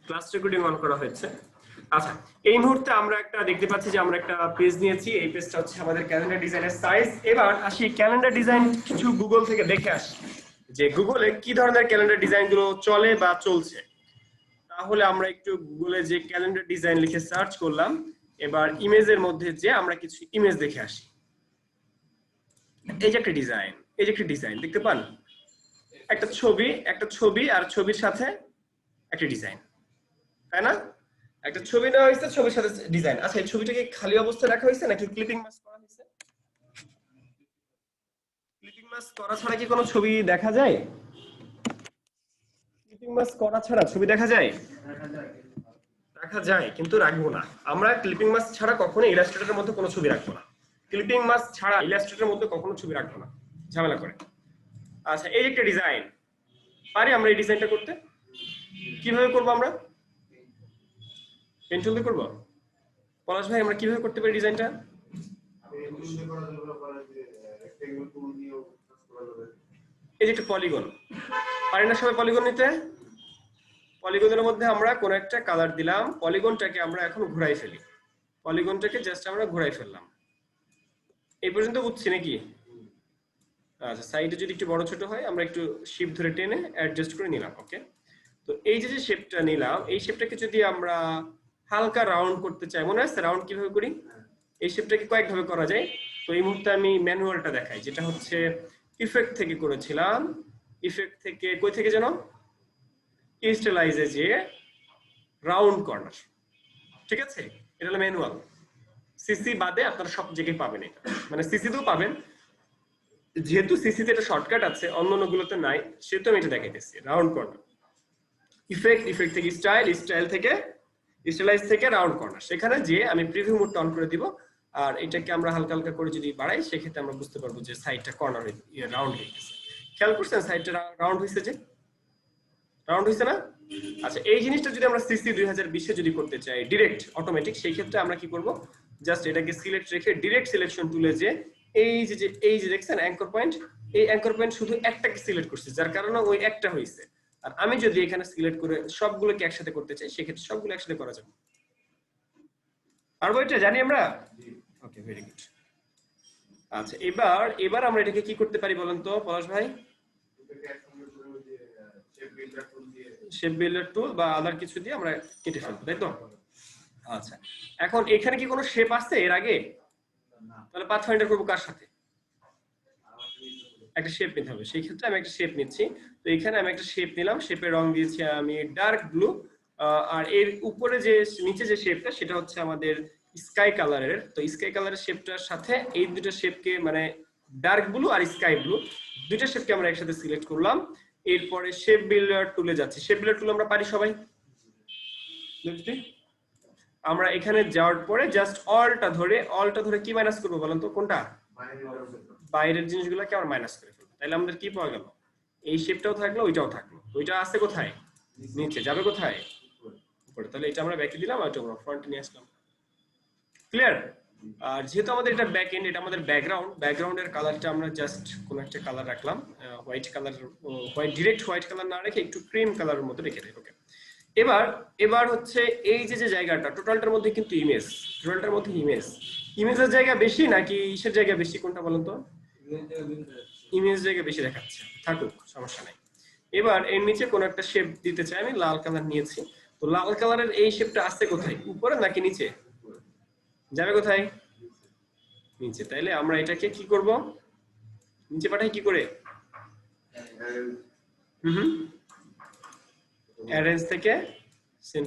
Class recording on করা হয়েছে। আচ্ছা, এই মুহূর্তে আমরা একটা দেখতে পাচ্ছি যে আমরা একটা পেজ নিয়েছি। এই পেজটা হচ্ছে আমাদের ক্যালেন্ডার ডিজাইনের সাইজ। এবার আসি ক্যালেন্ডার ডিজাইন কিছু গুগল থেকে দেখে আসি যে গুগলে কি ধরনের ক্যালেন্ডার ডিজাইন গুলো চলে বা চলছে। তাহলে আমরা একটু গুগলে যে ক্যালেন্ডার ডিজাইন লিখে সার্চ করলাম। এবার ইমেজের মধ্যে যে আমরা কিছু ইমেজ দেখে আসি। এই যে একটা ডিজাইন, এই যে একটা ডিজাইন দেখতে পান, একটা ছবি আর ছবির সাথে একটা ডিজাইন, তাই না? একটা ছবি নেওয়া হয়েছে, ছবির সাথে ডিজাইন। আচ্ছা, এই ছবিটাকে খালি অবস্থায় রাখা হয়েছে নাকি ক্লিপিং মাস্ক করা হয়েছে? ক্লিপিং মাস্ক করা ছাড়া কি কোনো ছবি দেখা যায়? ক্লিপিং মাস্ক করা ছাড়া ছবি দেখা যায়? দেখা যায়, কিন্তু রাখবো না আমরা। ক্লিপিং মাস্ক ছাড়া কখনো ইলাস্ট্রেটরের মধ্যে কোনো ছবি রাখবো না। ক্লিপিং মাস্ক ছাড়া ইলাস্ট্রেটরের মধ্যে কখনো ছবি রাখবো না, ঝামেলা করে। আচ্ছা, এই একটা ডিজাইন, পারি আমরা এই ডিজাইনটা করতে? কিভাবে করবো আমরা? পেন টুল দিয়ে করবো? পলাশ ভাই, আমরা কিভাবে করতে পারি ডিজাইনটা? এই যে একটা পলিগন, পারি না সবাই পলিগন নিতে? পলিগনের মধ্যে আমরা কোন একটা কালার দিলাম, পলিগনটাকে আমরা এখন ঘুরাই ফেলি। পলিগনটাকে জাস্ট আমরা ঘুরাই ফেললাম। এই পর্যন্ত বুঝছি নাকি? আচ্ছা, সাইডে যদি একটু বড় ছোট হয় আমরা একটু শিপ ধরে টেনে অ্যাডজাস্ট করে নিলাম। ওকে, তো এই যে শেপটা নিলাম, এই শেপটাকে যদি আমরা হালকা রাউন্ড করতে চাই, মনে আছে রাউন্ড কিভাবে করি? এই শেপটাকে কয়েকভাবে করা যায়। তো এই মুহূর্তে আমি ম্যানুয়ালটা দেখাই, যেটা হচ্ছে ইফেক্ট থেকে করেছিলাম। ইফেক্ট থেকে কই থেকে যেন, স্টাইলাইজে যে রাউন্ড কর্নার, ঠিক আছে? এটা হলো ম্যানুয়াল। সিসি বাদে আপনারা সব জায়গায় পাবেন এটা, মানে সিসিতেও পাবেন। যেহেতু সিসিতে এটা শর্টকাট আছে, অন্য গুলোতে নাই, সেহেতু আমি এটা দেখাইতেছি। রাউন্ড কর্নার, ইফেক্ট থেকে স্টাইল থেকে স্টাইলাইজ থেকে রাউন্ড কর্নার, সেখানে যে আমি প্রিভিউ মোডটা অন করে দিব। আর এটাকে আমরা হালকা হালকা করে যদি বাড়াই, সেক্ষেত্রে আমরা বুঝতে পারবো যে সাইডটা কর্নার রাউন্ড হয়ে গেছে। খেয়াল করছেন সাইডটা রাউন্ড হয়েছে, যে রাউন্ড হয়েছে না? আচ্ছা, এই জিনিসটা যদি আমরা সিসি 2020 যদি করতে চাই ডিরেক্ট অটোমেটিক, সেই ক্ষেত্রে আমরা কি করব? জাস্ট এটাকে সিলেক্ট রেখে ডিরেক্ট সিলেকশন টুলে যে এই যে দেখছেন অ্যাঙ্কর পয়েন্ট, এই অ্যাঙ্কর পয়েন্ট শুধু একটাকে সিলেক্ট করছি, যার কারণে ওই একটা হয়েছে। আর আমি যদি এখানে সিলেক্ট করে সবগুলোকে একসাথে করতে চাই, সেক্ষেত্রে সবগুলো একসাথে করা যাবে। পারবো এটা, জানি আমরা? ওকে, ভেরি গুড। আচ্ছা, এবার আমরা এটাকে কি করতে পারি বলেন তো পলাশ ভাই? শেপ বিল্ডার টুল বা আদার কিছু দিয়ে আমরা কেটে ফেলবো, তাই তো? আচ্ছা, এখন এখানে কি কোনো শেপ আছে এর আগে? তাহলে পাথফাইন্ডার করবো কার সাথে? একটা শেপ নিতে হবে। সেই ক্ষেত্রে আমি একটা শেপ নিচ্ছি। তো এখানে আমি একটা শেপ নিলাম, শেপের রং দিয়েছি আমি ডার্ক ব্লু। আর এর উপরে যে নিচে যে শেপটা, সেটা হচ্ছে আমাদের স্কাই কালারের। তো স্কাই কালারের শেপটার সাথে এই দুটো শেপকে, মানে ডার্ক ব্লু আর স্কাই ব্লু, দুটো শেপকে আমরা একসাথে সিলেক্ট করলাম। এরপরে শেপ বিল্ডার টুলে যাচ্ছি। শেপ বিল্ডার টুল আমরা পারি সবাই? আমরা এখানে যাওয়ার পরে জাস্ট অলটা ধরে কি মাইনাস করবো বলেন তো? কোনটা? বাইরের জিনিসগুলোকে আমরা মাইনাস করে ফেলবো। তাহলে আমাদের কি পাওয়া গেল? এই শেপটাও থাকলো, ওইটাও থাকলো। ওইটা আছে কোথায়? নিচে। যাবে কোথায়? উপরে। তাহলে এটা আমরা ব্যাকে দিলাম, আর এটা আমরা ফ্রন্টে নিয়ে আসলাম। ক্লিয়ার? আর যেহেতু আমাদের এটা ব্যাক এন্ড, এটা আমাদের ব্যাকগ্রাউন্ডের কালারটা আমরা জাস্ট কোন একটা কালার রাখলাম, white colour. Direct white colour না রেখে একটু ক্রিম কালারের মতো রেখে দেয়। ওকে, এবার হচ্ছে এই যে জায়গাটা, টোটালটার মধ্যে কিন্তু ইমেজের জায়গা বেশি নাকি ইসের জায়গা বেশি, কোনটা বলেন তো? ইমেজ জায়গা বেশি দেখাচ্ছে, থাকুক, সমস্যা নাই। এবার এর নিচে কোন একটা শেপ দিতে চাই, আমি লাল কালার নিয়েছি। তো লাল কালারের এই শেপটা আছে কোথায়, উপরে নাকি নিচে? যাবে কোথায়? নিচে। তাইলে আমরা এটাকে কি করব? নিচে পাঠাই কি করে? অ্যারেঞ্জ থেকে সেন্ড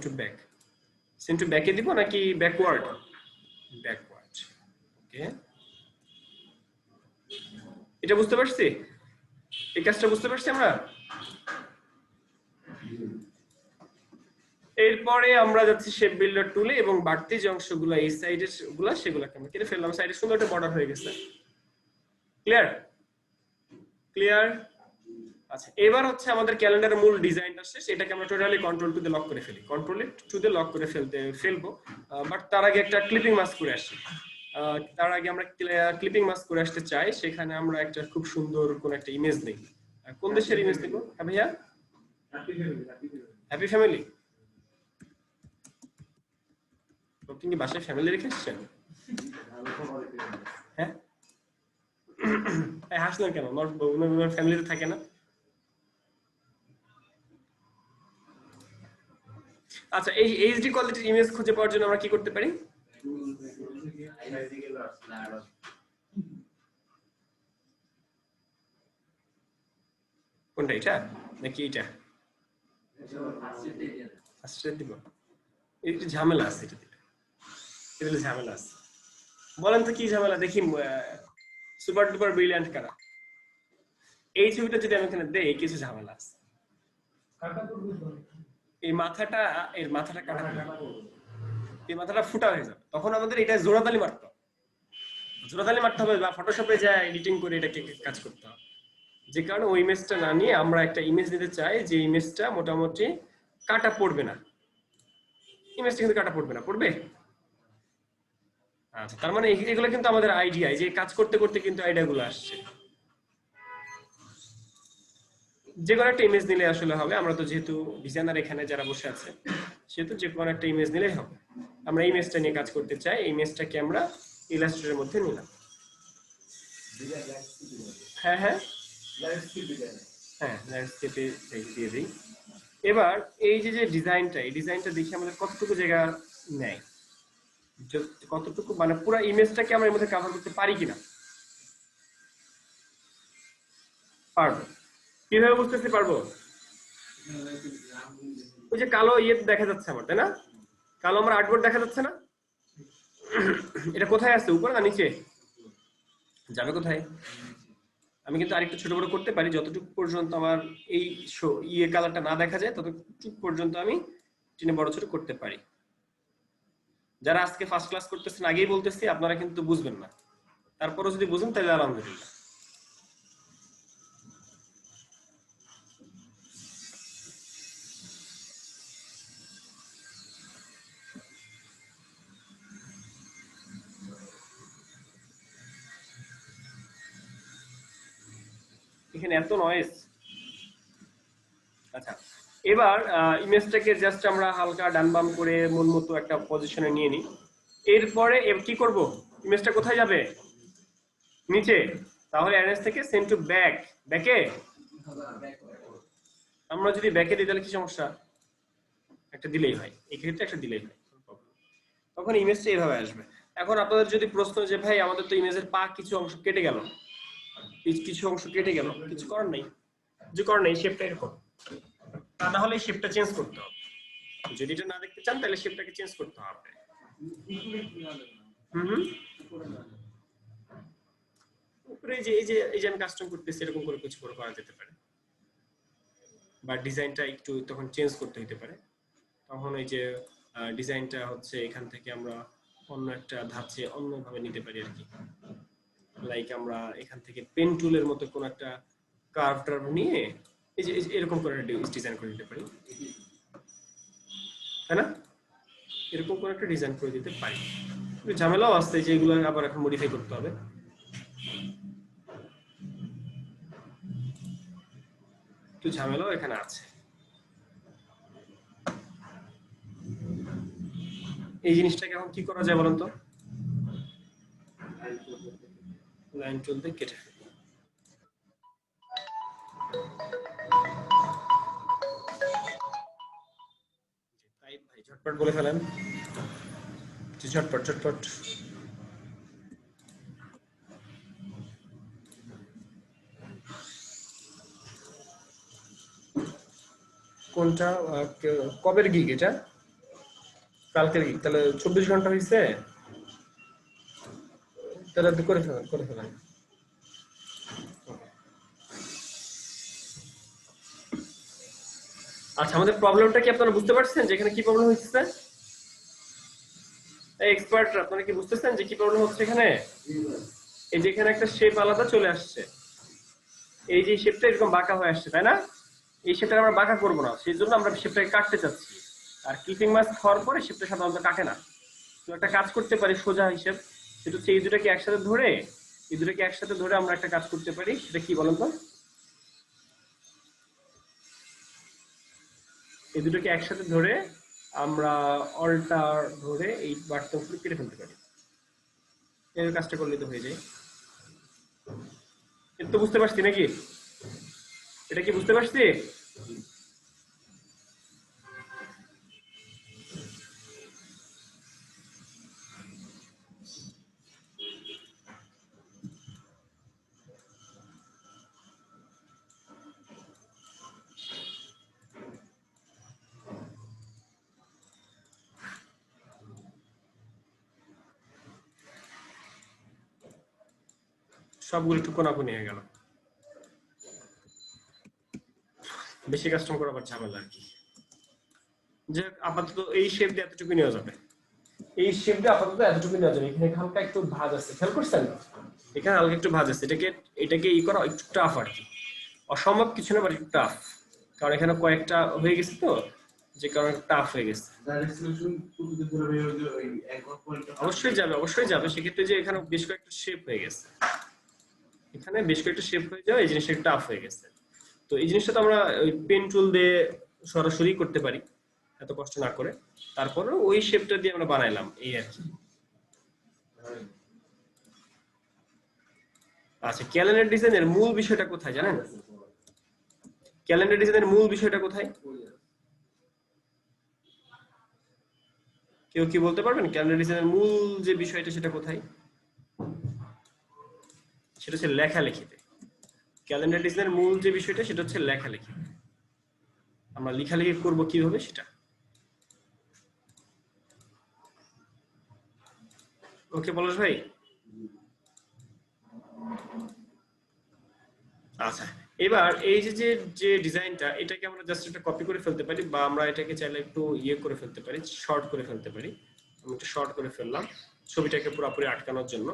টু ব্যাকে দিব নাকি ব্যাকওয়ার্ড? ওকে, এটা বুঝতে পারছি, এই কাজটা বুঝতে পারছি আমরা। এরপরে আমরা যাচ্ছি শেপ বিল্ডার টুলে, এবং বাড়তি যে অংশগুলো এই সাইডের গুলা, সেগুলোকে আমরা কেটে ফেললাম। সাইডে সুন্দর একটা বর্ডার হয়ে গেছে। ক্লিয়ার? আচ্ছা, এবার হচ্ছে আমাদের ক্যালেন্ডারের মূল ডিজাইনটা শেষ। এটাকে আমরা টোটালি কন্ট্রোল টু দিয়ে লক করে ফেলি, ফেলবো। বাট তার আগে একটা ক্লিপিং মাস্ক করে আসি। তার আগে আমরা ক্লিপিং মাস্ক করে আসতে চাই। সেখানে আমরা একটা খুব সুন্দর কোন একটা ইমেজ নেই। কোন দেশের ইমেজ নেব? হ্যাঁ ভাইয়া, হ্যাপি ফ্যামিলি। আপনি কি বাসায় ফ্যামিলি রেখে এসেছেন? হ্যাঁ, হাসলেন কেন? ওনার ফ্যামিলিতে থাকে না? আচ্ছা, এই এইচডি কোয়ালিটির ইমেজ খুঁজে পাওয়ার জন্য আমরা কি করতে পারি? কোনটা, এটা নাকি এটা? ফার্স্টে দিব। একটু ঝামেলা আছে এটা দিলে, এটা ঝামেলা আছে। বলেন তো কি ঝামেলা দেখি। সুপার ডুপার ব্রিলিয়ান্ট কারা? এই ছবিটা যদি আমি এখানে দেই, কিছু ঝামেলা আছে। এই মাথাটা, এর মাথাটা কাটা, এই মাথাটা ফুটা হয়ে যাবে, তখন আমাদের এটা জোড়াতালি মারতে হবে, জোড়াতালি মারতে হবে, বা ফটোশপে যায় এডিটিং করে এটাকে কাজ করতে হবে। যে কারণে ওই ইমেজটা না নিয়ে আমরা একটা ইমেজ নিতে চাই যে ইমেজটা মোটামুটি কাটা পড়বে না। ইমেজটা কিন্তু কাটা পড়বে না, পড়বে? আচ্ছা, তার মানে এগুলো কিন্তু আমাদের আইডিয়া, যে কাজ করতে করতে কিন্তু আইডিয়াগুলো আসছে। যে কোনো একটা ইমেজ নিলে আসলে হবে। আমরা তো যেহেতু ডিজাইনার এখানে যারা বসে আছে, সেহেতু যে কোনো একটা ইমেজ নিলেই হবে। আমরা ইমেজটা নিয়ে কাজ করতে চাই, এই ইমেজটাকে আমরা ইলাস্ট্রেটরের মধ্যে নিলাম। হ্যাঁ হ্যাঁ হ্যাঁ, ল্যান্ডস্কেপে দিয়ে দিই। এবার এই যে ডিজাইনটা, এই ডিজাইনটা দেখি আমাদের কতটুকু জায়গা নেয়, কতটুকু মানে পুরো ইমেজটাকে আমরা এর মধ্যে কভার করতে পারি কিনা। পারবো। কিভাবে বুঝতেছি পারবো? ওই যে কালো ইয়ে দেখা যাচ্ছে আমার, তাই না? কালো আমার আর্টবোর্ড দেখা যাচ্ছে না? এটা কোথায় আছে, উপরে না নিচে? যাবে কোথায়? আমি কিন্তু আরেকটু ছোট বড় করতে পারি, যতটুকু পর্যন্ত আমার এই ইয়ে কালারটা না দেখা যায় ততটুকু পর্যন্ত আমি টেনে বড় ছোট করতে পারি। যারা আজকে ফার্স্ট ক্লাস করতেছেন, আগেই বলতেছি আপনারা কিন্তু বুঝবেন না, তারপরে যদি বুঝেন তাহলে আলহামদুলিল্লাহ। এখানে এত নয়েজ। আচ্ছা, এবার ইমেজটাকে জাস্ট আমরা হালকা ডান বাম করে মন মতো একটা পজিশনে নিয়ে নিই। এরপরে কি করব? ইমেজটা কোথায় যাবে? নিচে। তাহলে অ্যারেঞ্জ থেকে সেন্ড টু ব্যাক, ব্যাকে আমরা যদি ব্যাকে দিই তাহলে কি সমস্যা? একটা দিলেই হয়, এই ক্ষেত্রে একটা দিলেই হয়, তখন ইমেজটা এইভাবে আসবে। এখন আপনাদের যদি প্রশ্ন যে ভাই আমাদের তো ইমেজের পা কিছু অংশ কেটে গেল, কিছু অংশ কেটে গেল, কিছু করার নেই, কিছু করার নেই, শেপটা এরকম, তা না হলে শেপটা চেঞ্জ করতে হবে। যদি এটা না দেখতে চান তাহলে শেপটাকে চেঞ্জ করতে হবে। উপরে এই যে আমি কাস্টম করতেছি, এরকম করে কিছু করে করা যেতে পারে, বা ডিজাইনটা একটু তখন চেঞ্জ করতে হতে পারে। তখন ওই যে ডিজাইনটা হচ্ছে এখান থেকে আমরা অন্য একটা ধাঁচে অন্যভাবে নিতে পারি আর কি। লাইক আমরা এখান থেকে পেন টুলের মতো কোন একটা কার্ভ টার্ভ নিয়ে এই যে এরকম করে ডিজাইন করে দিতে পারি, তাই না? এরকম করে একটা ডিজাইন করে দিতে পারি। ঝামেলাও আসছে যে এগুলো আবার এখন মডিফাই করতে হবে। একটু ঝামেলাও এখানে আছে। এই জিনিসটাকে এখন কি করা যায় বলুন তো? লাইন টুল দিয়ে কেটে তাই ভাই ঝটপট বলে ফেলেন, ঝটপট ঝটপট। কোনটা? কবের গিগ এটা? কালকের গিগ, তাহলে 24 ঘন্টা হয়েছে, তাহলে করে ফেলেন, করে ফেলেন। আচ্ছা, আমাদের প্রবলেমটা কি আপনারা বুঝতে পারছেন যে এখানে কি প্রবলেম হচ্ছে? এই এক্সপার্ট, আপনারা কি বুঝতেছেন যে কি প্রবলেম হচ্ছে এখানে? এই যে এখানে একটা শেপ আলাদা চলে আসছে, এই যে শেপটা এরকম বাঁকা হয়ে আসছে, তাই না? এই শেপটা আমরা বাঁকা করবো না, সেই জন্য আমরা শেপটাকে কাটতে চাচ্ছি। আর ক্লিপিং মাস্ক হওয়ার পরে শেপটা সাধারণত কাটে না। তো একটা কাজ করতে পারি সোজা হিসেব, সেটা হচ্ছে এই দুটাকে একসাথে ধরে, এই দুটাকে একসাথে ধরে আমরা একটা কাজ করতে পারি। সেটা কি বলেন তো? এই দুটোকে একসাথে ধরে আমরা অল্টার ধরে এই বাটনগুলো কেটে ফেলতে পারি। এই কাজটা করলে তো হয়ে যায়। এটা তো বুঝতে পারছি নাকি? এটা কি বুঝতে পারছি? সবগুলো একটু কোনাকুনি হয়ে গেল, বেশি কাস্টম করা আবার ঝামেলা আর কি। যে আপাতত এই শেপ দিয়ে এতটুকু নেওয়া যাবে, এই শেপ দিয়ে আপাতত এতটুকু নেওয়া যাবে। এখানে হালকা একটু ভাঁজ আছে, খেয়াল করছেন? এখানে হালকা একটু ভাঁজ আছে, এটাকে ই করা একটু টাফ আর কি। অসম্ভব কিছু না, বাট একটু টাফ, কারণ এখানে কয়েকটা হয়ে গেছে তো, যে কারণে টাফ হয়ে গেছে। অবশ্যই যাবে, অবশ্যই যাবে। সেক্ষেত্রে যে এখানে বেশ কয়েকটা শেপ হয়ে গেছে, এখানে বেশ কয়েকটা শেপ হয়ে যাওয়া এই জিনিসটা টাফ হয়ে গেছে। তো এই জিনিসটা তো আমরা ওই পেন টুল দিয়ে সরাসরি করতে পারি, এত কষ্ট না করে। তারপরে ওই শেপটা দিয়ে আমরা বানাইলাম এই আর কি। আচ্ছা, ক্যালেন্ডার ডিজাইনের মূল বিষয়টা কোথায় জানেন? ক্যালেন্ডার ডিজাইনের মূল বিষয়টা কোথায়? কেউ কি বলতে পারবেন ক্যালেন্ডার ডিজাইনের মূল যে বিষয়টা সেটা কোথায়? সেটা হচ্ছে লেখালেখিতে। ক্যালেন্ডার ডিজাইনের মূল যে বিষয়টা সেটা হচ্ছে লেখালেখি। আমরা লেখালেখি করব কিভাবে সেটা। ওকে পলাশ ভাই? আচ্ছা, এবার এই যে যে যে ডিজাইনটা, এটাকে আমরা জাস্ট একটা কপি করে ফেলতে পারি, বা আমরা এটাকে চাইলে একটু ইয়ে করে ফেলতে পারি, শর্ট করে ফেলতে পারি। আমি একটু শর্ট করে ফেললাম ছবিটাকে পুরোপুরি আটকানোর জন্য।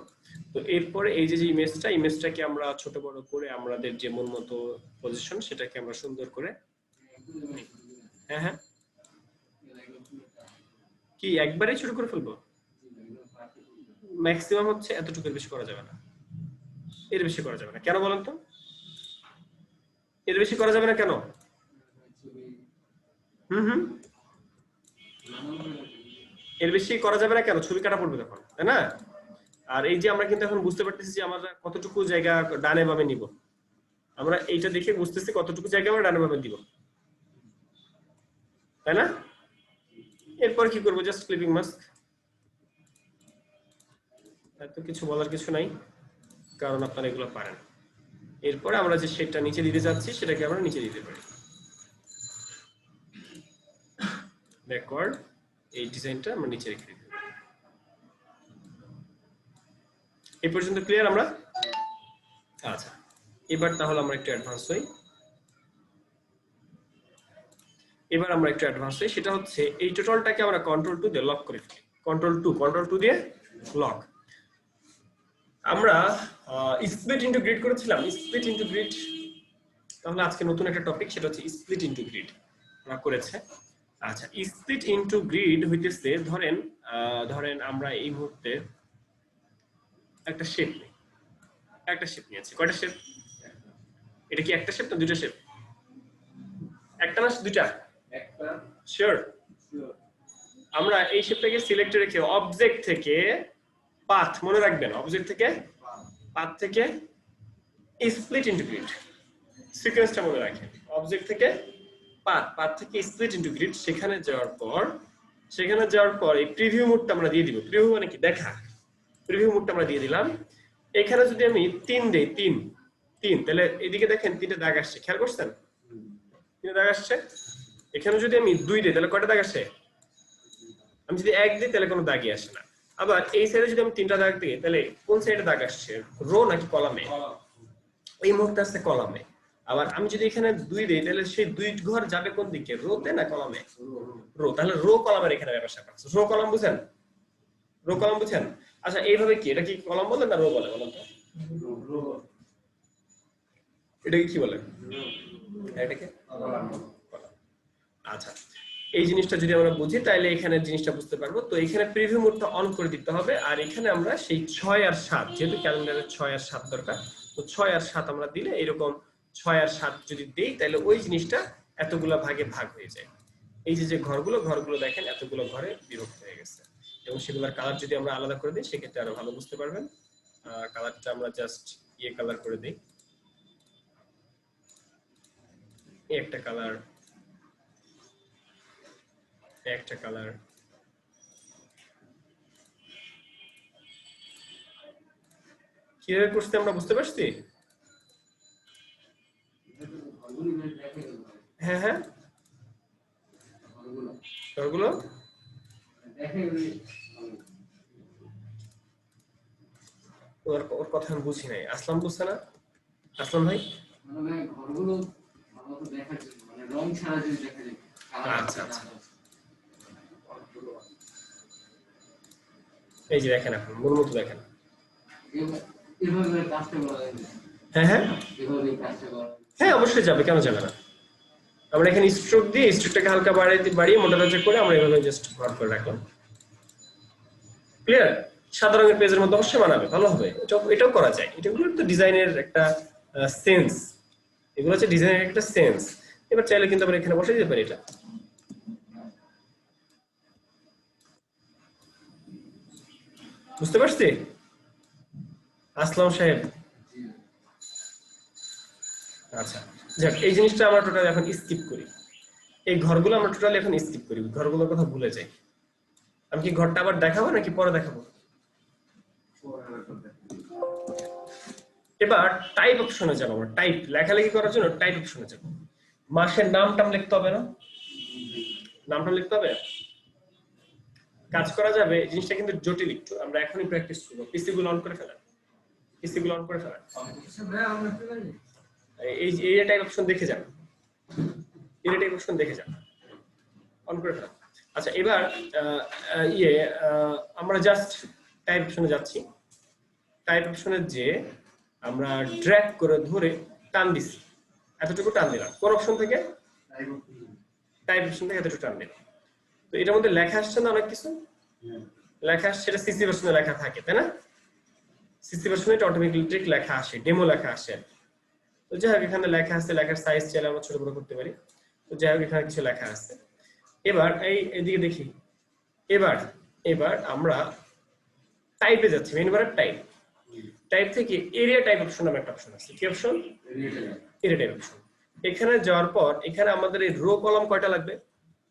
তো এরপরে এই যে যে ইমেজটাকে আমরা ছোট বড় করে আমাদের যে মন মতো পজিশন সেটাকে আমরা সুন্দর করে, হ্যাঁ হ্যাঁ, কি একবারেই ছোট করে ফেলবো? ম্যাক্সিমাম হচ্ছে এতটুকু, বেশি করা যাবে না, এর বেশি করা যাবে না। কেন বলেন তো? এর বেশি করা যাবে না কেন? হুম, এর বেশি করা যাবে না কেন? ছবি কাটা পড়বে তখন, তাই না? আর এই যে আমরা কিন্তু এখন বুঝতে পারতেছি যে আমরা কতটুকু জায়গা ডানে বামে নিব। আমরা এইটা দেখে বুঝতেছি কতটুকু জায়গা আমরা ডানে বামে দিব, তাই না? এরপর কি করবো? Just clipping mask. এত কিছু বলার কিছু নাই, কারণ আপনারা এগুলো পারেন। এরপরে আমরা যে শেডটা নিচে দিতে যাচ্ছি সেটাকে আমরা নিচে দিতে পারি। ব্যাকওয়ার্ড এই ডিজাইনটা আমরা নিচে রেখে দিতে পারি। এই পর্যন্ত ক্লিয়ার আমরা? আচ্ছা, এবার তাহলে আমরা একটু অ্যাডভান্স হই। সেটা হচ্ছে এই টোটালটাকে আমরা কন্ট্রোল 2 দিয়ে লক করে ফেলি। কন্ট্রোল 2 দিয়ে লক। আমরা স্প্লিট ইনটু গ্রিড করেছিলাম, স্প্লিট ইনটু গ্রিড। তাহলে আজকে নতুন একটা টপিক, সেটা হচ্ছে স্প্লিট ইনটু গ্রিড আমরা করেছে। আচ্ছা, স্প্লিট ইনটু গ্রিড হইতেছে, ধরেন আমরা এই মুহূর্তে একটা শেপ নেই, একটা শেপ নিয়েছি। কয়টা শেপ? এটা কি একটা শেপ না দুইটা শেপ? একটা না দুইটা? একটা। শিওর? আমরা এই শেপটাকে সিলেক্ট রেখে অবজেক্ট থেকে পাথ, মনে রাখবেন, অবজেক্ট থেকে পাথ থেকে স্প্লিট ইনটু গ্রিড, সিকোয়েন্সটা মনে রাখেন। অবজেক্ট থেকে পাথ থেকে স্প্লিট ইনটু গ্রিড, সেখানে যাওয়ার পর এই প্রিভিউ মোডটা আমরা দিয়ে দিব। প্রিভিউ মানে কি? দেখা। প্রিভিউ মোডটা আমরা দিয়ে দিলাম। এখানে যদি আমি 3 দেই, 3, তাহলে এদিকে দেখেন 3টে দাগ আসছে, খেয়াল করছেন? 3টে দাগ আসছে। এখানে যদি আমি 2 দিই তাহলে কয়টা দাগ আসে? আমি যদি 1 দিই তাহলে কোনো দাগই আসে না। আবার এই সাইডে যদি আমি 3টা দাগ দিই তাহলে কোন সাইডে দাগ আসছে? রো নাকি কলামে? এই মুহূর্তে আসছে কলামে। আবার আমি যদি এখানে 2 দিই তাহলে সেই 2 ঘর যাবে কোন দিকে? রোতে না কলামে? রো। তাহলে রো কলামের এখানে ব্যবসা করছে। রো কলাম বুঝেন? রো কলাম বুঝেন? আচ্ছা, এইভাবে কি, এটা কি কলাম বলে না রো বলে বলেন তো? এটাকে কি বলে? এটাকে কলাম। আচ্ছা, এই জিনিসটা যদি আমরা বুঝি তাহলে এখানে জিনিসটা বুঝতে পারবো। তো এখানে প্রিভিউ মোডটা অন করে দিতে হবে। আর এখানে আমরা সেই 6 আর 7, যেহেতু ক্যালেন্ডারে 6 আর 7 দরকার, তো 6 আর 7 আমরা দিলে এরকম 6 আর 7 যদি দেই তাহলে ওই জিনিসটা এতগুলা ভাগে ভাগ হয়ে যায়। এই যে ঘরগুলো দেখেন এতগুলো ঘরে বিভক্ত হয়ে গেছে, এবং সেগুলোর কালার যদি আমরা আলাদা করে দিই সেক্ষেত্রে আরো ভালো বুঝতে পারবেন। কালারটা আমরা জাস্ট কালার করে দিই, একটা কালার, একটা কালার, কিভাবে করতে আমরা বুঝতে পারছি? হ্যাঁ হ্যাঁ, ঘরগুলো ওর কথা আমি বুঝি নাই। আসলাম বুঝছে না? আসলাম ভাই ঘরগুলো দেখা যায়, মানে রং ছাড়া যদি দেখা যায়। আচ্ছা আচ্ছা, এই যে দেখেন এখন মূল মতো দেখেন। এভাবে কাজটা করা যায়। হ্যাঁ হ্যাঁ এভাবে কাজটা করা, হ্যাঁ অবশ্যই যাবে, কেন যাবে না। আমরা এখানে স্ট্রোক দিয়ে স্ট্রোকটাকে হালকা বাড়িয়ে মোটা করে আমরা এভাবে জাস্ট ঘর করে রাখলাম। ক্লিয়ার? সাদা রঙের পেজের মধ্যে অবশ্যই বানাবে, ভালো হবে। এটাও করা যায়, এটাগুলো তো ডিজাইনের একটা সেন্স, এগুলো হচ্ছে ডিজাইনের একটা সেন্স। এবার চাইলে কিন্তু আমরা এখানে বসে দিতে পারি এটা। বুঝতে পারছি আসলাম সাহেব? আচ্ছা যাক, এই জিনিসটা আমরা টোটাল এখন স্কিপ করি, এই ঘরগুলো আমরা টোটালি এখন স্কিপ করি, ঘরগুলোর কথা ভুলে যাই। আমি কি ঘরটা আবার দেখাবো নাকি পরে দেখাবো? এবার টাইপ অপশনে যাবো আমরা, টাইপ লেখালেখি করার জন্য টাইপ অপশনে যাবো। মাসের নামটাম লিখতে হবে না? নামটা লিখতে হবে, কাজ করা যাবে। জিনিসটা কিন্তু জটিল একটু, আমরা এখনই প্র্যাকটিস করবো। পিসি গুলো অন করে ফেলেন, পিসি গুলো অন করে ফেলেন, এই টাইপ অপশন দেখে যান, এই টাইপ অপশন দেখে যান, অন করে ফেলেন। আচ্ছা এবার আমরা জাস্ট টাইপ অপশনে যাচ্ছি। টাইপ অপশনে যে আমরা ড্র্যাগ করে ধরে টান দিছি, এতটুকু টান দিলাম। কোন অপশন থেকে? টাইপ অপশন থেকে এতটুকু টান দিলাম। তো এটার মধ্যে লেখা আসছে না অনেক কিছু লেখা আসছে, এটা সিসি ভার্সনে লেখা থাকে তাই না? সিসি ভার্সনে এটা অটোমেটিক লেখা আসে, ডেমো লেখা আসে। তো যাই হোক এখানে লেখা আছে, লেখার সাইজ চাইলে আমরা ছোট বড় করতে পারি। তো যাই হোক এখানে কিছু লেখা আছে। এবার এইদিকে দেখি, এবার আমরা টাইপে যাচ্ছি, মেনু বারের টাইপ, টাইপ থেকে এরিয়া টাইপ অপশন নামে একটা অপশন আছে। কি অপশন? Area type option. এখানে যাওয়ার পর এখানে আমাদের এই রো কলাম কয়টা লাগবে?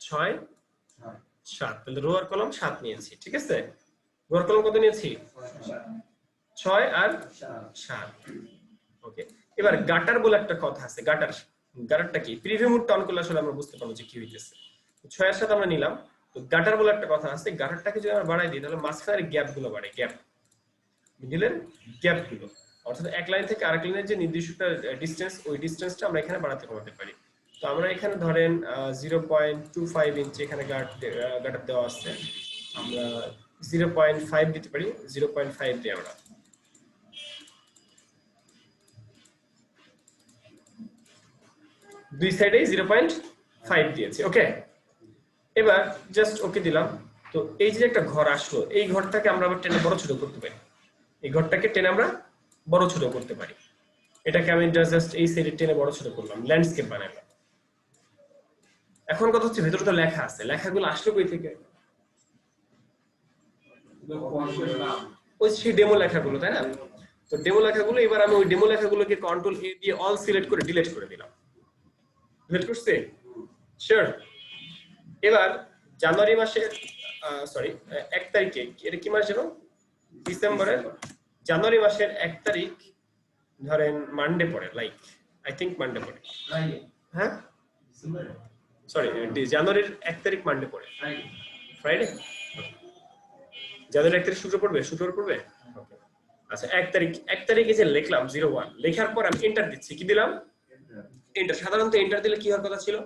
6 7। তাহলে রো আর কলাম 7 নিয়েছি, ঠিক আছে। রো আর কলাম কত নিয়েছি? 6 আর 7। ওকে, এবার গাটার বলে একটা কথা আছে। গাটারটা কি? প্রিভিউ মোড অন করলে আসলে আমরা বুঝতে পারবো যে কি হইতেছে। 6 এর সাথে আমরা নিলাম। তো গাটার বলে একটা কথা আছে, গাটারটাকে যদি আমরা বাড়াই দিই তাহলে মাঝখানের গ্যাপ গুলো বাড়ে, গ্যাপ মিডলের গ্যাপ গুলো, অর্থাৎ এক লাইন থেকে আরেক লাইনের যে নির্দিষ্ট ডিসটেন্স, ওই ডিসটেন্সটা আমরা এখানে বাড়াতে কমাতে পারি। তো আমরা এখানে ধরেন 0.25 ইঞ্চি এখানে গাটার দেওয়া আছে, আমরা 0.5 দিতে পারি। 0.5 দিই আমরা, দুই সাইডে 0.5 দিয়েছি। ওকে, এবার জাস্ট ওকে দিলাম। তো এই যে একটা ঘর আসলো, এই ঘরটাকে আমরা আবার টেনে বড় ছোট করতে পারি, এই ঘরটাকে টেনে আমরা বড় ছোট করতে পারি। এটাকে আমি জাস্ট এই সাইডে টেনে বড় ছোট করলাম, ল্যান্ডস্কেপ বানালাম। এখন কথা হচ্ছে ভেতরে তো লেখা আছে, লেখাগুলো আসলো কই থেকে? ওই সেই ডেমো লেখাগুলো, তাই না? তো ডেমো লেখাগুলো, এবার আমি ওই ডেমো লেখাগুলোকে কন্ট্রোল এ দিয়ে অল সিলেক্ট করে ডিলিট করে দিলাম। ডিলিট করতে শিওর? এবার জানুয়ারি মাসের সরি 1 তারিখে, এটা কি মাস জানো? ডিসেম্বরের জানুয়ারি মাসের 1 তারিখ ধরেন মানডে পড়ে, লাইক আই থিংক মানডে পড়ে। হ্যাঁ সরি, জানুয়ারির 1 তারিখ মানডে পড়ে, ফ্রাইডে। জানুয়ারির 1 তারিখ শুক্র পড়বে, শুক্রবার পড়বে। আচ্ছা 1 তারিখে যে লিখলাম 01, লেখার পর আমি এন্টার দিচ্ছি। কি দিলাম? এন্টার। সাধারণত এন্টার দিলে কি হওয়ার কথা ছিল?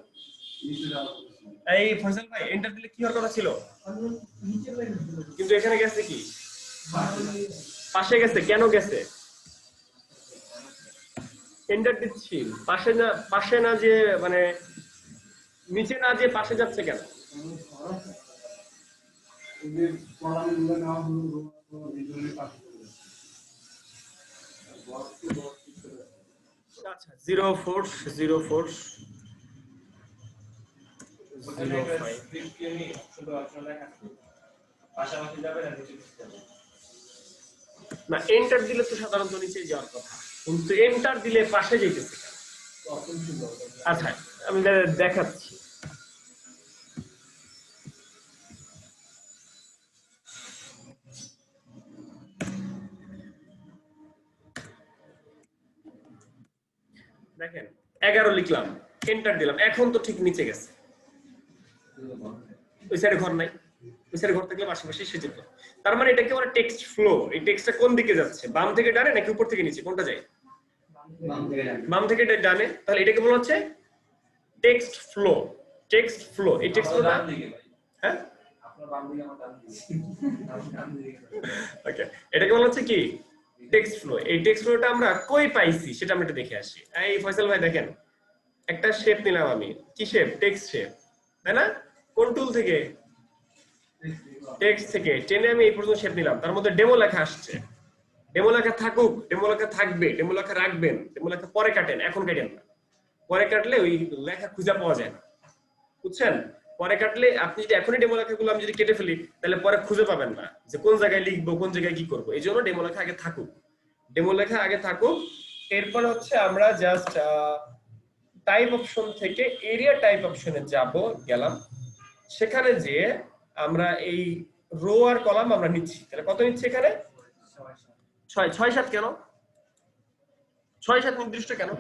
এই ফয়সাল ভাই, এন্টার দিলে কি হওয়ার কথা ছিল? কিন্তু এখানে গেছে কি? পাশে গেছে। কেন গেছে? এন্টার দিচ্ছি পাশে না যে, মানে নিচে না যে পাশে যাচ্ছে কেন? আচ্ছা 04 না এন্টার দিলে তো সাধারণত নিচে যাওয়ার কথা, কিন্তু এন্টার দিলে পাশে যাইতেছে কেন? আচ্ছা আমি দেখাচ্ছি। দেখেন 11 লিখলাম, এন্টার দিলাম, এখন তো ঠিক নিচে গেছে। ওই সাইডে ঘর নাই, ওই সাইডে ঘর থাকলে পাশাপাশি এসে যেত। তার মানে এটাকে বলে টেক্সট ফ্লো। এই টেক্সটটা কোন দিকে যাচ্ছে, বাম থেকে ডানে নাকি উপর থেকে নিচে, কোনটা যায়? বাম থেকে ডানে। তাহলে এটাকে বলা হচ্ছে টেক্সট ফ্লো। টেক্সট ফ্লো, এই টেক্সট ফ্লোটা হ্যাঁ আপনার বাম দিকে আমার ডান দিকে। ওকে, এটাকে বলা হচ্ছে কি টেক্সট ফ্লো। এই টেক্সট ফ্লোটা আমরা কই পাইছি সেটা আমরা একটু দেখে আসি। এই ফয়সাল ভাই দেখেন, একটা শেপ নিলাম আমি, কি শেপ? টেক্সট শেপ, তাই না? কোন টুল থেকে? টেক্সট থেকে টেনে আমি এই পর্যন্ত শেপ নিলাম, তার মধ্যে ডেমো লেখা আসছে। ডেমো লেখা থাকুক, ডেমো লেখা থাকবে, ডেমো লেখা রাখবেন, ডেমো লেখা পরে কাটেন, এখন কাটেন না। পরে কাটলে ওই লেখা খুঁজে পাওয়া যায় না, বুঝছেন? পরে কাটলে আপনি যদি এখনই ডেমো লেখাগুলো আমি যদি কেটে ফেলি, তাহলে পরে খুঁজে পাবেন না যে কোন জায়গায় লিখবো, কোন জায়গায় কি করবো। এই জন্য ডেমো লেখা আগে থাকুক, ডেমো লেখা আগে থাকুক। এরপর হচ্ছে আমরা জাস্ট টাইপ অপশন থেকে এরিয়া টাইপ অপশনে যাব, গেলাম, সেখানে যে আমরা এই রো আর কলাম আমরা নিচ্ছি। তাহলে কত নিচ্ছি এখানে? 6-7। কেন 6-7 নির্দিষ্ট কেন?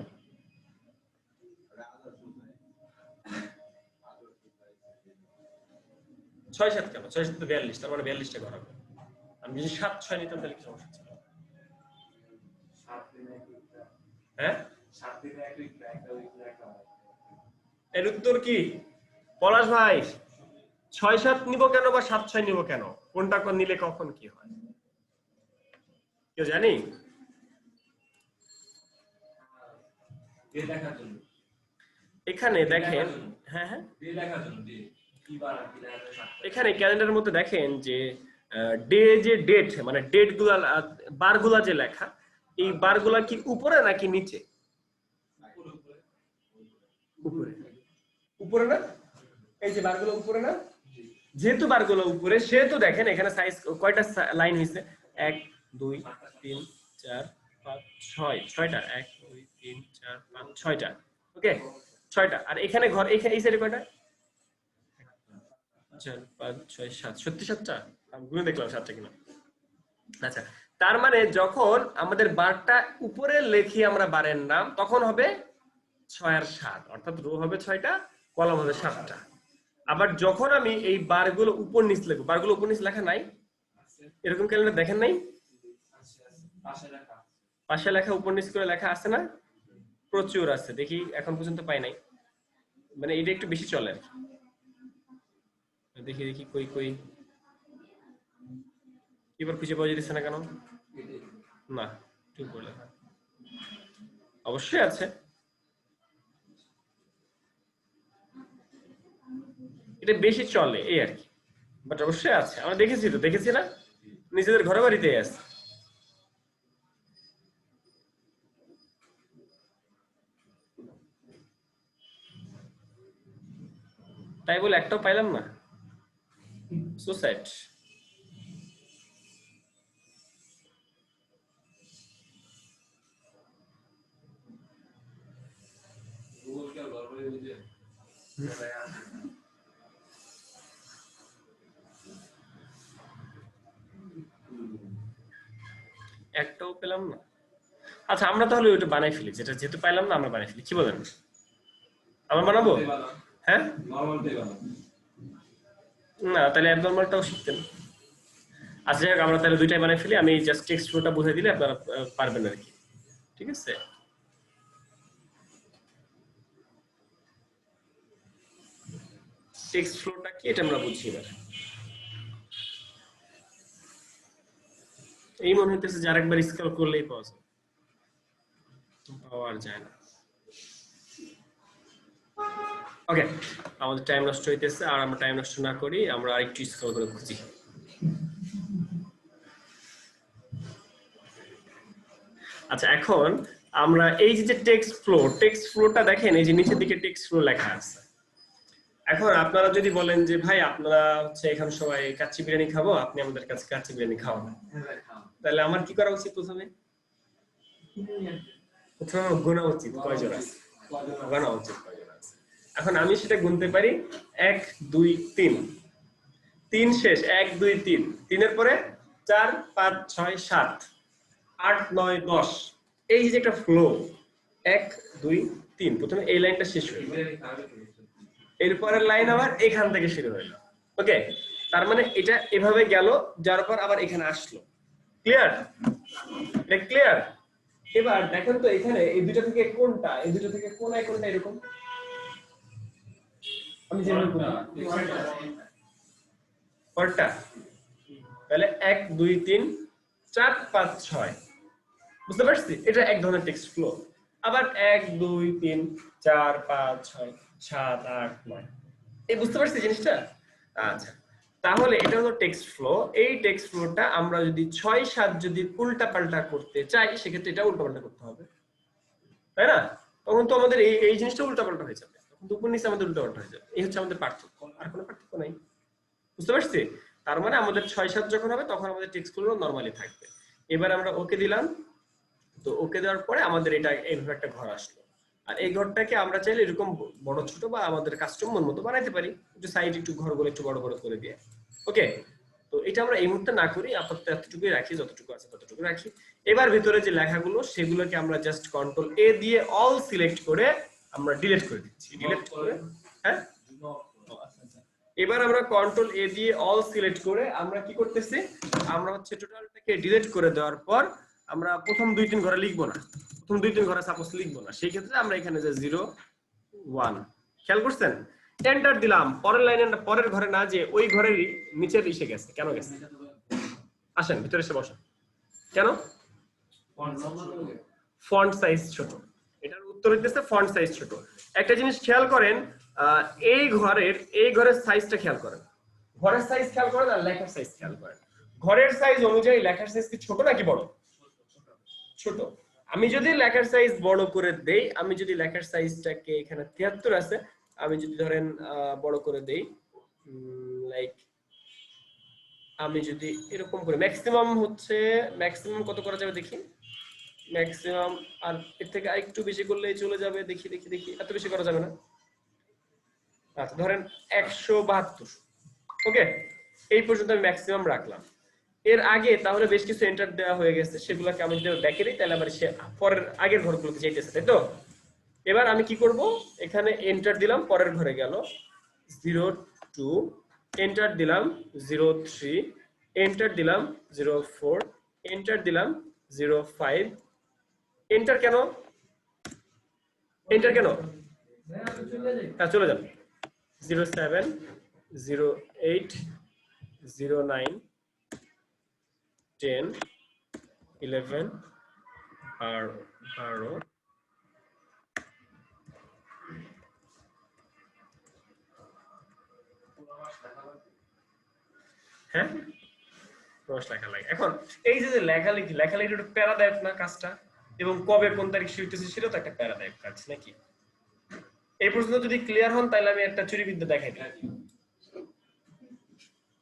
6-7 কেন? 6-7 তো 42, তার মানে 42টা ঘর হবে। আমি যদি 7-6 নিতাম তাহলে কি সমস্যা ছিল? হ্যাঁ, এর উত্তর কি পলাশ ভাই? 6-7 নিব কেন বা 7-6 নিব কেন? কোনটা কোন নিলে কখন কি হয় কেউ জানি? এখানে দেখেন, হ্যাঁ হ্যাঁ, এখানে ক্যালেন্ডারের মধ্যে দেখেন যে ডে, যে ডেট মানে ডেট গুলা, বার গুলা যে লেখা, এই বার গুলা কি উপরে নাকি নিচে? উপরে। উপরে না? এই যে বারগুলো উপরে না? যেহেতু বারগুলো উপরে, সেহেতু দেখেন এখানে সাইজ কয়টা লাইন হয়েছে? 1 2 3 4 5 6, 6টা। 1 2 3 4 5 6টা। ওকে, 6টা। আর এখানে ঘর, এখানে এই সাইডে কয়টা? 4 5 6 7, সত্যি 7টা? আমি গুনে দেখলাম 7টা কিনা। আচ্ছা, তার মানে যখন আমাদের বারটা উপরে লিখি আমরা বারের নাম, তখন হবে 6 আর 7, অর্থাৎ রো হবে 6টা, কলাম হবে 7টা। আবার যখন আমি এই বারগুলো উপর নিচ লিখবো, বারগুলো উপর নিচ লেখা নাই? এরকম ক্যালেন্ডার দেখেন নাই? পাশে লেখা উপর নিচ করে লেখা আছে না? প্রচুর আছে, দেখি এখন পর্যন্ত পাই নাই। মানে এটা একটু বেশি চলে। দেখি দেখি কই কই, এবার খুঁজে পাওয়া যাচ্ছে না কেন? না, ঠিক বলে, অবশ্যই আছে, এটা বেশি চলে এই আর কি, বাট অবশ্যই আছে। আমরা দেখেছি তো, দেখেছি না? নিজেদের ঘরে বাড়িতে আছে। তাই বলে একটাও পাইলাম না, সুসাইড। একটাও পেলাম না। আচ্ছা, আমরা তাহলে ওইটা বানাই ফেলি, যেটা যেহেতু পাইলাম না আমরা বানাই ফেলি, কি বলেন? আমরা বানাবো? হ্যাঁ, না তাহলে অ্যাবনরমালটাও শিখতেন। আচ্ছা যাক, আমরা তাহলে দুইটাই বানাই ফেলি, আমি জাস্ট টেক্সট ফ্লোটা বুঝাই দিলে আপনারা পারবেন আর কি, ঠিক আছে? টেক্সট ফ্লোটা কি এটা আমরা বুঝি এবার। এই মনে হইতেছে যে আরেকবার স্ক্রল করলেই পাওয়া যায়, পাওয়া যায় না। ওকে, আমাদের টাইম নষ্ট হইতেছে, আর আমরা টাইম নষ্ট না করি, আমরা আরেকটু স্ক্রল করে খুঁজি। আচ্ছা, এখন আমরা এই যে টেক্সট ফ্লোটা দেখেন, এই যে নিচের দিকে টেক্সট ফ্লো লেখা আছে, এখন আপনারা যদি বলেন যে ভাই আপনারা হচ্ছে এখানে সবাই কাচ্চি বিরিয়ানি খাবো, আপনি আমাদের কাছে কাচ্চি বিরিয়ানি খাওয়াবেন, তাহলে আমার কি করা উচিত? প্রথমে গোনা উচিত কয়জন আছে, গোনা উচিত কয়জন আছে। এখন আমি সেটা গুনতে পারি 1 2 3, 3 শেষ 1 2 3, 3 এর পরে 4 5 6 7 8 9 10, এই যে একটা ফ্লো 1 2 3, প্রথমে এই লাইনটা শেষ হয়ে গেল, এরপরের লাইন আবার এখান থেকে শুরু হইলো। ওকে, তার মানে এটা এভাবে গেল, যার পর আবার এখানে আসলো। ক্লিয়ার? এটা ক্লিয়ার? এবার দেখেন তো এখানে এই দুটো থেকে কোনটা, এই দুটো থেকে কোন আইকনটা এরকম? আমি যেভাবে বলি পরটা, তাহলে 1 2 3 4 5 6, বুঝতে পারছি? এটা এক ধরনের টেক্সট ফ্লো। আবার 1 2 3 4 5 6 7 8 9, এই বুঝতে পারছি জিনিসটা? আচ্ছা, তাহলে এটা হলো টেক্সট ফ্লো। এই টেক্সট ফ্লোটা আমরা যদি 6 7 যদি উল্টা পাল্টা করতে চাই, সেক্ষেত্রে এটা উল্টা পাল্টা করতে হবে, তাই না? তখন তো আমাদের এই এই জিনিসটা উল্টা পাল্টা হয়ে যাবে, তখন তো উপর নিচে আমাদের উল্টা পাল্টা হয়ে যাবে। এই হচ্ছে আমাদের পার্থক্য, আর কোনো পার্থক্য নাই। বুঝতে পারছি? তার মানে আমাদের 6 7 যখন হবে তখন আমাদের টেক্সটগুলো নরমালি থাকবে। এবার আমরা ওকে দিলাম, তো ওকে দেওয়ার পরে আমাদের এটা এইভাবে একটা ঘর আসলো। আর এই ঘরটাকে আমরা চাইলে এরকম বড় ছোট বা আমাদের কাস্টম মন মতো বানাইতে পারি, একটু সাইড একটু ঘরগুলো একটু বড় বড় করে দিয়ে। ওকে, তো এটা আমরা এই মুহূর্তে না করি, আপাতত এতটুকুই রাখি, যতটুকু আছে ততটুকু রাখি। এবার ভিতরে যে লেখাগুলো সেগুলোকে আমরা জাস্ট কন্ট্রোল এ দিয়ে অল সিলেক্ট করে আমরা ডিলিট করে দিচ্ছি। ডিলিট করে, হ্যাঁ, এবার আমরা কন্ট্রোল এ দিয়ে অল সিলেক্ট করে আমরা কি করতেছি, আমরা হচ্ছে টোটালটাকে ডিলিট করে দেওয়ার পর আমরা প্রথম 2 3 ঘরে লিখবো না, প্রথম 2 3 ঘরে সাপোজ লিখবো না, সেই ক্ষেত্রে আমরা এখানে যে 0 1, খেয়াল করছেন? এন্টার দিলাম, পরের লাইনে পরের ঘরে না, যে ওই ঘরেরই নিচের এসে গেছে। কেন গেছে? আসেন ভিতরে এসে বসেন। কেন? ফন্ট সাইজ ছোট। এটার উত্তর হইতেছে ফন্ট সাইজ ছোট। একটা জিনিস খেয়াল করেন, এই ঘরের সাইজটা খেয়াল করেন, ঘরের সাইজ খেয়াল করেন আর লেখার সাইজ খেয়াল করেন। ঘরের সাইজ অনুযায়ী লেখার সাইজ কি ছোট নাকি বড়? ছোট। আমি যদি লেখার সাইজ বড় করে দেই, আমি যদি লেখার সাইজটাকে এখানে 73 আছে, আমি যদি ধরেন বড় করে দেই, লাইক আমি যদি এরকম করে ম্যাক্সিমাম হচ্ছে, ম্যাক্সিমাম কত করা যাবে দেখি, ম্যাক্সিমাম আর এর থেকে আরেকটু বেশি করলেই চলে যাবে, দেখি দেখি দেখি, এত বেশি করা যাবে না। আচ্ছা ধরেন 172। ওকে, এই পর্যন্ত আমি ম্যাক্সিমাম রাখলাম। এর আগে তাহলে বেশ কিছু এন্টার দেওয়া হয়ে গেছে, সেগুলোকে আমি যদি ব্যাকে দিই তাহলে আবার সে পরের আগের ঘরগুলোতে যাইতেছে, তাই তো? এবার আমি কি করব, এখানে এন্টার দিলাম, পরের ঘরে গেল 02, এন্টার দিলাম 03, এন্টার দিলাম 04, এন্টার দিলাম 05, এন্টার কেন, এন্টার কেন? হ্যাঁ চলে যাবে। 07, 08, 09, 10, 11 আর 12, হ্যাঁ রস লেখা লাগে। এখন এই যে লেখালেখি একটু প্যারাদায়ক না কাজটা, এবং কবে কোন তারিখ শুরু হইতেছে সেটাও তো একটা প্যারাদায়ক কাজ নাকি? এই পর্যন্ত যদি ক্লিয়ার হন তাহলে আমি একটা চুরিবিদ্যা দেখাই দিই।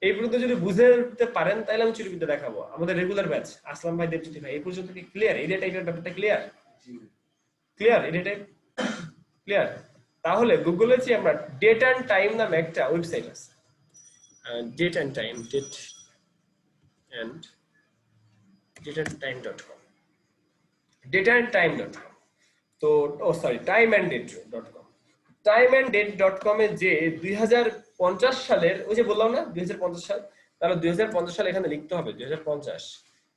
এই পর্যন্ত যদি বুঝে উঠতে পারেন তাহলে আমি চুরিবিদ্যা দেখাবো। আমাদের রেগুলার ব্যাচ আসলাম ভাই, দেবজ্যোতি ভাই, এই পর্যন্ত কি ক্লিয়ার? এরিয়া টাইপের ব্যাপারটা clear? Clear? Area type clear? তাহলে গুগলে যে আমরা ডেট এন্ড টাইম নামে একটা ওয়েবসাইট আছে, date and time, dateandtime.com, dateandtime.com, তো ও সরি timeanddate.com, timeanddate.com এ যে 2050 সালের, ওই যে বললাম না 2050 সাল, তাহলে 2050 সাল এখানে লিখতে হবে। 2050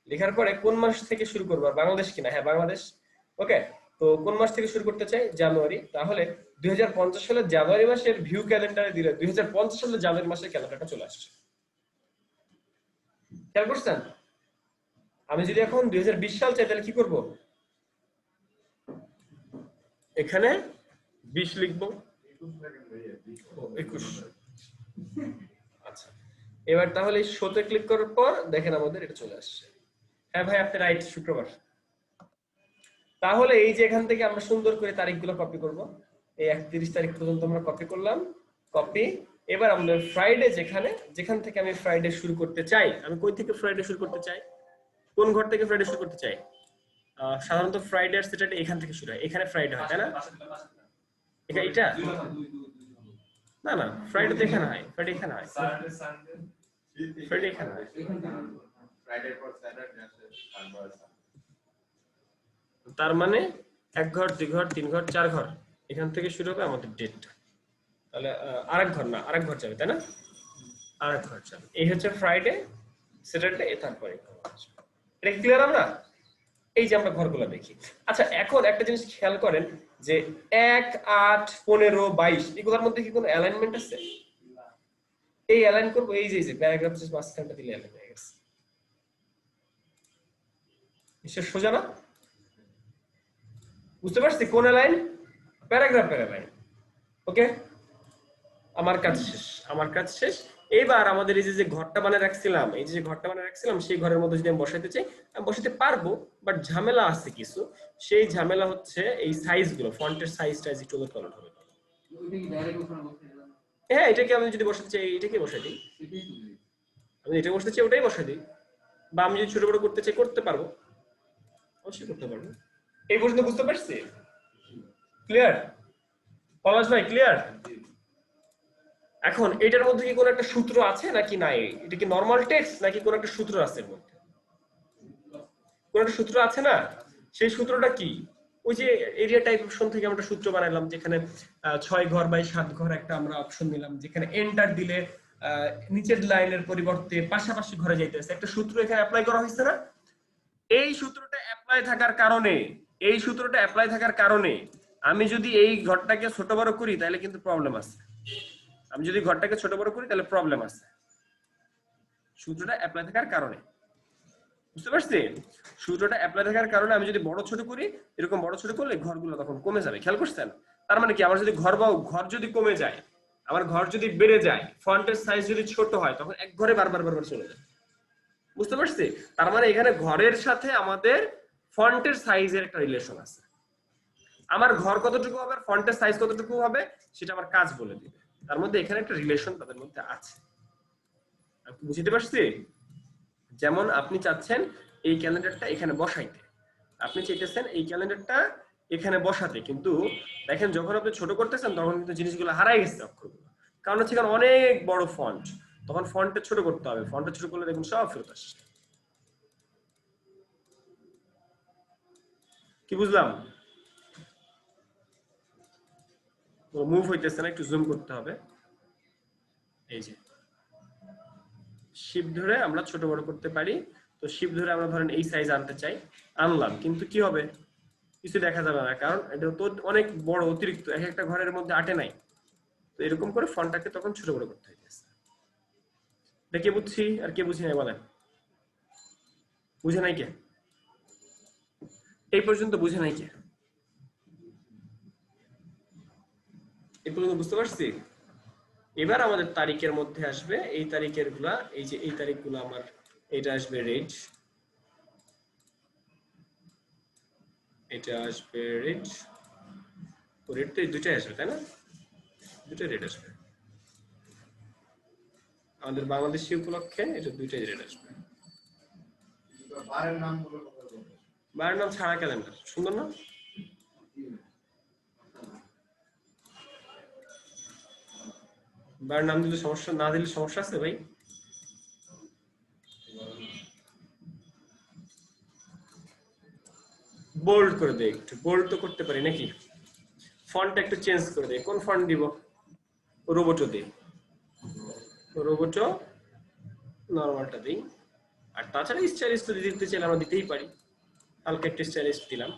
লেখার পরে কোন মাস থেকে শুরু করব, আর বাংলাদেশ কিনা, হ্যাঁ বাংলাদেশ। ওকে, তো কোন মাস থেকে শুরু করতে চাই? জানুয়ারি। তাহলে 2050 সালের জানুয়ারি মাসের ভিউ ক্যালেন্ডারে দিলে 2050 সালের জানুয়ারি মাসের ক্যালেন্ডারটা চলে আসছে। খেয়াল করছেন? আমি যদি এখন 2020 সাল চাই তাহলে কি করব? এখানে 20 লিখব, 21। আচ্ছা, এবার তাহলে শোতে ক্লিক করার পর দেখেন আমাদের এটা চলে আসছে। হ্যাঁ ভাই আপনি রাইট, শুক্রবার। তাহলে এই যে এখান থেকে আমরা সুন্দর করে তারিখগুলো কপি করব, এই 31 তারিখ পর্যন্ত আমরা কপি করলাম, কপি। এবার আমরা ফ্রাইডে যেখান থেকে আমি ফ্রাইডে শুরু করতে চাই, আমি কই থেকে ফ্রাইডে শুরু করতে চাই, কোন ঘর থেকে ফ্রাইডে শুরু করতে চাই? সাধারণত ফ্রাইডে আর স্যাটারডে এখান থেকে শুরু হয়, এখানে ফ্রাইডে হয় তাই না? এটা না না, ফ্রাইডে তো এখানে হয়, ফ্রাইডে এখানে হয়, ফ্রাইডে এখানে হয়। তার মানে 1 ঘর 2 ঘর 3 ঘর 4 ঘর এখান থেকে শুরু হবে আমাদের ডেটটা। তাহলে আরেক ঘর না, আরেক ঘর যাবে তাই না? আরেক ঘর যাবে। এই হচ্ছে ফ্রাইডে, স্যাটারডে, তারপরে এটা ক্লিয়ার আমরা? এই যে আমরা ঘরগুলো দেখি। আচ্ছা এখন একটা জিনিস খেয়াল করেন যে 1, 8, 15, 22 এগুলোর মধ্যে কি কোনো অ্যালাইনমেন্ট আছে? এই অ্যালাইন করব, এই যে প্যারাগ্রাফ শেষ মাঝখানটা দিলে অ্যালাইন হয়ে গেছে। নিশ্চয় সোজা না? বুঝতে পারছি কোন অ্যালাইন? প্যারাগ্রাফের অ্যালাইন। ওকে, আমার কাজ শেষ, আমার কাজ শেষ। এবার আমাদের এই যে ঘরটা বানিয়ে রাখছিলাম, এই যে ঘরটা বানিয়ে রাখছিলাম, সেই ঘরের মধ্যে যদি আমি বসাইতে চাই আমি বসাতে পারবো, বাট ঝামেলা আছে কিছু। সেই ঝামেলা হচ্ছে এই সাইজগুলো, ফন্টের সাইজটা একটু ওলট পালট হবে। হ্যাঁ, এটাকে আমি যদি বসাতে চাই এটাকে বসাই দিই, আমি এটা বসাতে চাই ওটাই বসাই দিই, বা আমি যদি ছোট বড় করতে চাই করতে পারবো, অবশ্যই করতে পারবো। এই পর্যন্ত বুঝতে পারছি? ক্লিয়ার পলাশ ভাই? ক্লিয়ার? এখন এটার মধ্যে কি কোনো একটা সূত্র আছে নাকি নাই? এটা কি নরমাল টেক্সট নাকি কোনো একটা সূত্র আছে এর মধ্যে? কোনো একটা সূত্র আছে না? সেই সূত্রটা কি? ওই যে এরিয়া টাইপ অপশন থেকে আমরা সূত্র বানাইলাম, যেখানে 6 ঘর বাই 7 ঘর একটা আমরা অপশন দিলাম, যেখানে এন্টার দিলে নিচের লাইনের পরিবর্তে পাশাপাশি ঘরে যাইতেছে, একটা সূত্র এখানে অ্যাপ্লাই করা হয়েছে না? এই সূত্রটা অ্যাপ্লাই থাকার কারণে আমি যদি এই ঘরটাকে ছোট বড় করি তাহলে কিন্তু প্রবলেম আছে। আমি যদি ঘরটাকে ছোট বড় করি তাহলে প্রবলেম আছে, সূত্রটা অ্যাপ্লাই থাকার কারণে। বুঝতে পারছি? সূত্রটা অ্যাপ্লাই থাকার কারণে আমি যদি বড় ছোট করি, এরকম বড় ছোট করলে ঘরগুলো তখন কমে যাবে। খেয়াল করছেন? তার মানে কি, আমার যদি ঘর যদি কমে যায়, আমার ঘর যদি বেড়ে যায়, ফন্টের সাইজ যদি ছোট হয়, তখন এক ঘরে বারবার চলে যায়। বুঝতে পারছি? তার মানে এখানে ঘরের সাথে আমাদের ফন্টের সাইজের একটা রিলেশন আছে। আমার ঘর কতটুকু হবে, ফন্টের সাইজ কতটুকু হবে, সেটা আমার কাজ বলে দিবে। তার মধ্যে এখানে একটা রিলেশন তাদের মধ্যে আছে। বুঝতে পারছি? যেমন আপনি চাচ্ছেন এই ক্যালেন্ডারটা এখানে বসাইতে, আপনি চাইতেছেন এই ক্যালেন্ডারটা এখানে বসাতে, কিন্তু দেখেন যখন আপনি ছোট করতেছেন তখন কিন্তু জিনিসগুলো হারাই গেছে, অক্ষরগুলো। কারণ হচ্ছে কারণ অনেক বড় ফন্ট, তখন ফন্টটা ছোট করতে হবে, ফন্টটা ছোট করলে দেখুন সব ফেরত আসছে। কি বুঝলাম? মুভ হইতেছে না, একটু জুম করতে হবে। এই যে শিফট ধরে আমরা ছোট বড় করতে পারি। তো শিফট ধরে আমরা ধরেন এই সাইজ আনতে চাই, আনলাম, কিন্তু কি হবে, কিছু দেখা যাবে না, কারণ এটা তো অনেক বড়, অতিরিক্ত, এক একটা ঘরের মধ্যে আটে নাই। তো এরকম করে ফন্টটাকে তখন ছোট বড় করতে হইতেছে। এটা কে বুঝছি আর কে বুঝি নাই বলেন? বুঝে নাই কে? এই পর্যন্ত বুঝে নাই কে? এই পর্যন্ত বুঝতে পারছি? এবার আমাদের তারিখের মধ্যে আসবে, এই তারিখের গুলা, এই যে এই তারিখগুলো আমার, এটা আসবে রেড, এটা আসবে রেড, রেড তো এই দুটাই আসবে তাই না? দুটাই রেড আসবে আমাদের বাংলাদেশি উপলক্ষে, এটা দুইটাই রেড আসবে। বারের নাম ছাড়া ক্যালেন্ডার সুন্দর না? বারের নাম দিলে সমস্যা, না দিলে সমস্যা আছে ভাই? বোল্ড করে দেয়, একটু বোল্ড তো করতে পারি নাকি? ফন্টটা একটু চেঞ্জ করে দেয়, কোন ফন্ট দিব? রোবোটো দিই, রোবোটো নরমালটা দিই। আর তাছাড়া স্টাইলিশ তো দিতে চাইলে আমরা দিতেই পারি, হালকা একটু স্টাইলিশ দিলাম।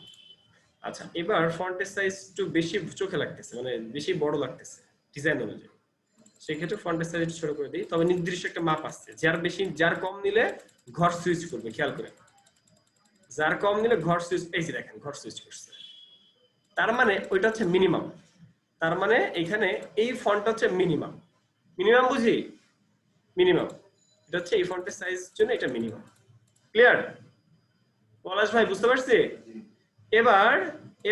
আচ্ছা, এবার ফন্টের সাইজ একটু বেশি চোখে লাগতেছে, মানে বেশি বড় লাগতেছে ডিজাইন অনুযায়ী, সেক্ষেত্রে ফন্টের সাইজ একটু ছোট করে দিই। তবে নির্দিষ্ট একটা মাপ আছে, যার বেশি যার কম নিলে ঘর সুইচ করবে, খেয়াল করে, যার কম নিলে ঘর সুইচ, এই যে দেখেন ঘর সুইচ করছে, তার মানে ওইটা হচ্ছে মিনিমাম। তার মানে এখানে এই ফন্টটা হচ্ছে মিনিমাম, মিনিমাম বুঝি? মিনিমাম এটা হচ্ছে এই ফন্টের সাইজ জন্য এটা মিনিমাম। ক্লিয়ার পলাশ ভাই? বুঝতে পারছি? এবার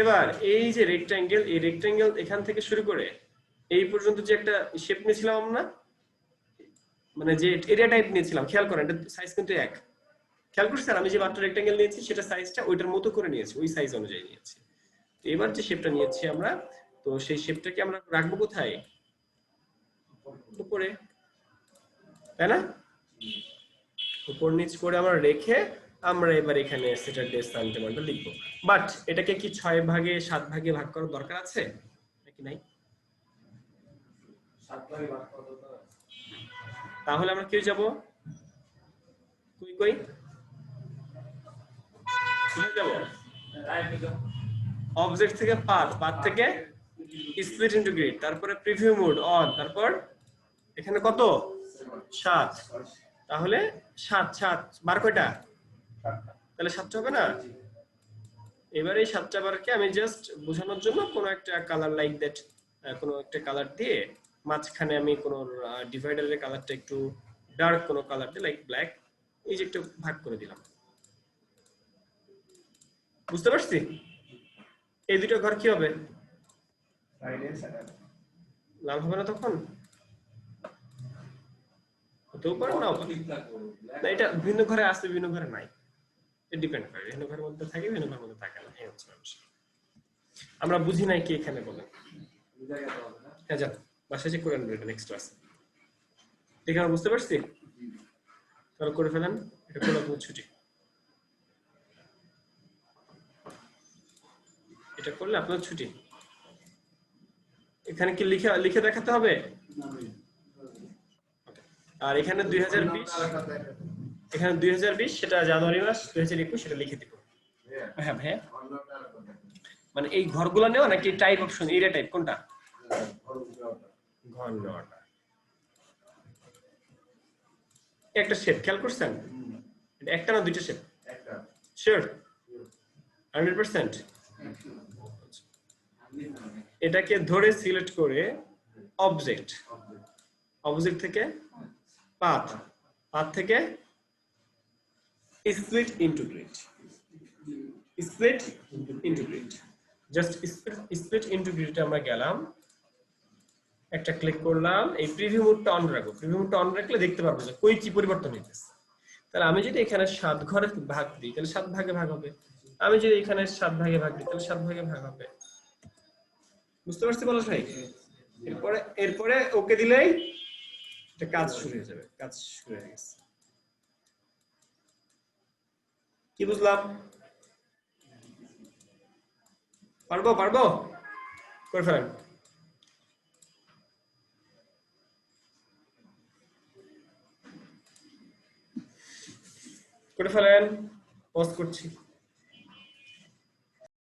এবার এই যে রেক্টাঙ্গেল, এই রেক্টাঙ্গেল এখান থেকে শুরু করে এই পর্যন্ত যে একটা শেপ নিয়েছিলাম আমরা, মানে যে এরিয়া টাইপ নিয়েছিলাম, খেয়াল করেন এটা সাইজ কিন্তু এক। খেয়াল করছেন আমি যে মাত্র রেক্টেঙ্গেল নিয়েছি সেটা সাইজটা ওইটার মতো করে নিয়েছি, ওই সাইজ অনুযায়ী নিয়েছি। তো এবার যে শেপটা নিয়েছি আমরা, তো সেই শেপটাকে আমরা রাখবো কোথায়? উপরে, তাই না? উপর নিচ করে আমরা রেখে আমরা এবার এখানে স্যাটারডে সানডে মানটা লিখবো। বাট এটাকে কি 6 ভাগে 7 ভাগে ভাগ করার দরকার আছে নাকি নাই? 7 ভাগে ভাগ করা দরকার আছে। তাহলে আমরা কি যাব? কই কই কোথায় যাব? অবজেক্ট থেকে পাথ, পাথ থেকে স্প্লিট ইনটু গ্রিড, তারপরে প্রিভিউ মোড অন, তারপর এখানে কত? 7। তাহলে 7 7 বার কয়টা? তাহলে 7টা হবে না? এবার এই 7টা বারকে আমি জাস্ট বোঝানোর জন্য কোনো একটা কালার লাইক দ্যাট, কোনো একটা কালার দিয়ে মাঝখানে আমি কোনো ডিভাইডারের কালারটা একটু ডার্ক কোনো কালার দিয়ে লাইক ব্ল্যাক, এই যে একটু ভাগ করে দিলাম। বুঝতে পারছি? এই দুটো ঘর কি হবে? লাল হবে না তখন? হতেও পারে নাও পারে। না, এটা ভিন্ন ঘরে আছে, ভিন্ন ঘরে নাই, এটা ডিপেন্ড করে, ভিন্ন ঘরের মধ্যে থাকে, ভিন্ন ঘরের মধ্যে থাকে না, এই হচ্ছে বিষয়। আমরা বুঝি নাই কি এখানে বলে। হ্যাঁ যান বাসায় চেক করে আনবেন, এটা নেক্সট ক্লাস। এখানে বুঝতে পারছি? তাহলে করে ফেলেন, এটা করলে আপনার ছুটি। এটা করলে আপনার ছুটি। এখানে কি লিখে লিখে দেখাতে হবে? আর এখানে 2020, এখানে 2020 সেটা জানুয়ারি মাস, 2021 সেটা লিখে দিব। হ্যাঁ ভাইয়া, মানে এই ঘরগুলো নেওয়া নাকি টাইপ অপশন, এরিয়া টাইপ কোনটা? ঘর নেওয়াটা। একটা শেপ খেয়াল করছেন? এটা একটা না দুইটা শেপ? একটা। শিওর 100%? এটাকে ধরে সিলেক্ট করে অবজেক্ট, অবজেক্ট থেকে পাথ, পাথ থেকে split into grid, split into grid, just split into গ্রিডে আমরা গেলাম, একটা ক্লিক করলাম, এই প্রিভিউ মোডটা অন রাখবো। প্রিভিউ মোডটা অন রাখলে দেখতে পারবো যে কই কি পরিবর্তন হইতেছে। তাহলে আমি যদি এখানে 7 ঘরে ভাগ দিই তাহলে 7 ভাগে ভাগ হবে, আমি যদি এখানে 7 ভাগে ভাগ দিই তাহলে 7 ভাগে ভাগ হবে। বুঝতে পারছি বলো ভাই? এরপরে এরপরে ওকে দিলেই এটা কাজ শুরু হয়ে যাবে, কাজ শুরু হয়ে গেছে। কি বুঝলাম? পারবো পারবো? করে ফেলেন। করে ফেলেন, পজ করছি।